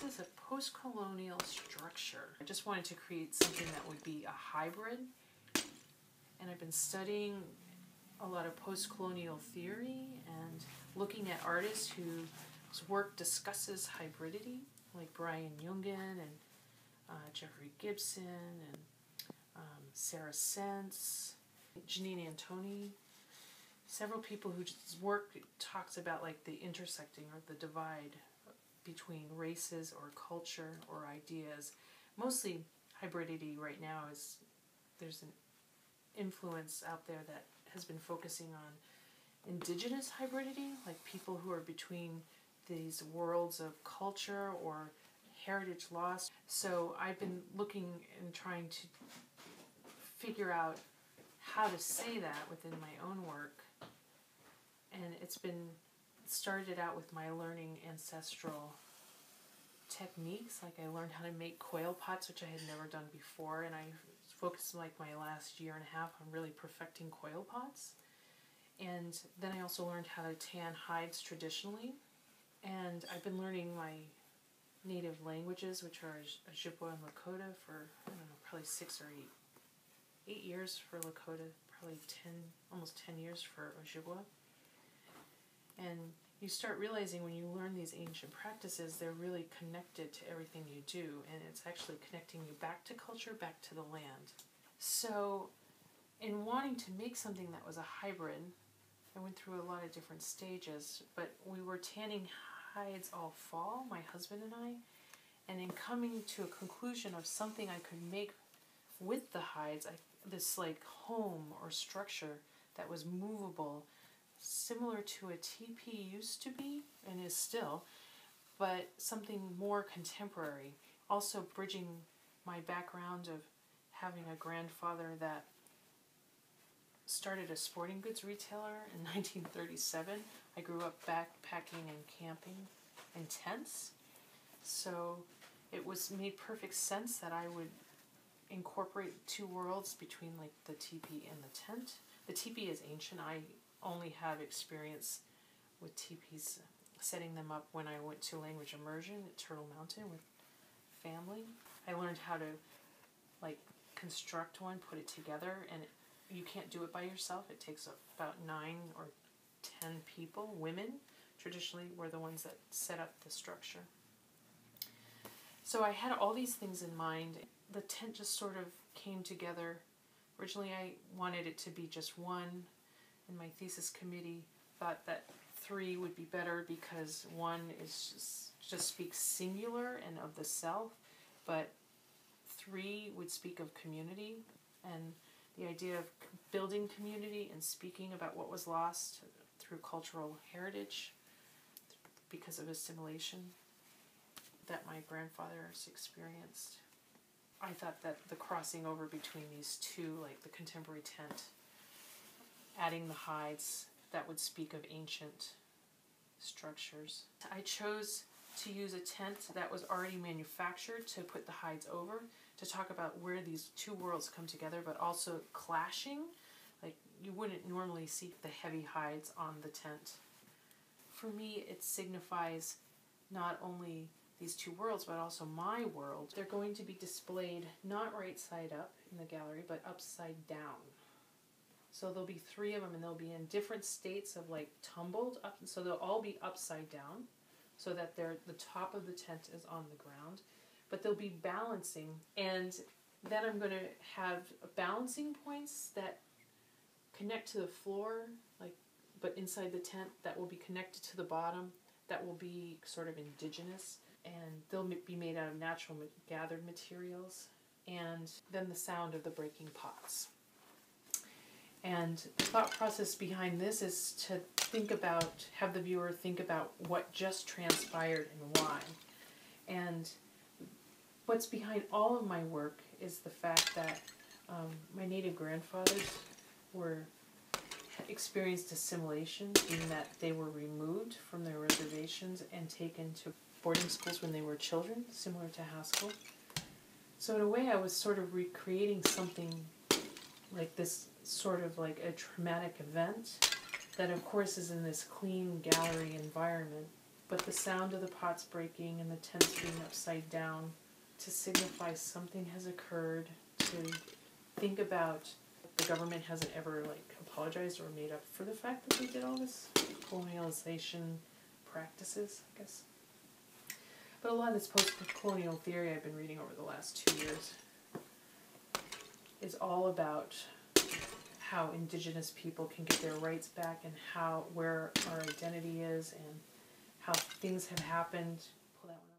is a post-colonial structure. I just wanted to create something that would be a hybrid, and I've been studying a lot of post-colonial theory and looking at artists whose work discusses hybridity, like Brian Jungen and Jeffrey Gibson and Sarah Sense, Janine Antoni, several people whose work talks about like the intersecting or the divide between races or culture or ideas. Mostly hybridity right now is, there's an influence out there that has been focusing on indigenous hybridity, like people who are between these worlds of culture or heritage loss. So I've been looking and trying to figure out how to say that within my own work. And it's been started out with my learning ancestral techniques. Like I learned how to make quail pots, which I had never done before, and I focused like my last year and a half on really perfecting quail pots. And then I also learned how to tan hides traditionally. And I've been learning my native languages, which are Ojibwa and Lakota, for, I don't know, probably 6 or 8 years for Lakota, probably almost 10 years for Ojibwa. And you start realizing when you learn these ancient practices, they're really connected to everything you do, and it's actually connecting you back to culture, back to the land. So in wanting to make something that was a hybrid, I went through a lot of different stages, but we were tanning hides all fall, my husband and I, and in coming to a conclusion of something I could make with the hides, this like home or structure that was movable, similar to a teepee used to be and is still, but something more contemporary. Also bridging my background of having a grandfather that started a sporting goods retailer in 1937. I grew up backpacking and camping in tents, so it was made perfect sense that I would incorporate two worlds between like the teepee and the tent. The teepee is ancient. I only have experience with teepees, setting them up when I went to language immersion at Turtle Mountain with family. I learned how to like construct one, put it together, and you can't do it by yourself. It takes about 9 or 10 people. Women traditionally were the ones that set up the structure. So I had all these things in mind. The tent just sort of came together. Originally I wanted it to be just one, and my thesis committee thought that 3 would be better because 1 is just speaks singular and of the self, but 3 would speak of community and the idea of building community and speaking about what was lost through cultural heritage because of assimilation that my grandfathers experienced. I thought that the crossing over between these two, like the contemporary tent, adding the hides, that would speak of ancient structures. I chose to use a tent that was already manufactured to put the hides over, to talk about where these two worlds come together, but also clashing. Like you wouldn't normally see the heavy hides on the tent. For me, it signifies not only these two worlds, but also my world. They're going to be displayed not right side up in the gallery, but upside down. So there'll be 3 of them, and they'll be in different states of like tumbled up. So they'll all be upside down, so that the top of the tent is on the ground, but they'll be balancing. And then I'm going to have balancing points that connect to the floor, like, but inside the tent, that will be connected to the bottom, that will be sort of indigenous, and they'll be made out of natural gathered materials, and then the sound of the breaking pots. And the thought process behind this is to have the viewer think about what just transpired and why. And what's behind all of my work is the fact that my native grandfathers experienced assimilation, in that they were removed from their reservations and taken to boarding schools when they were children, similar to Haskell. So in a way I was sort of recreating something like this, sort of like a traumatic event that of course is in this clean gallery environment, but the sound of the pots breaking and the tents being upside down to signify something has occurred, to think about the government hasn't ever apologized or made up for the fact that they did all this colonialization practices, I guess. But a lot of this post-colonial theory I've been reading over the last 2 years is all about how indigenous people can get their rights back and where our identity is and how things have happened. Pull that one up.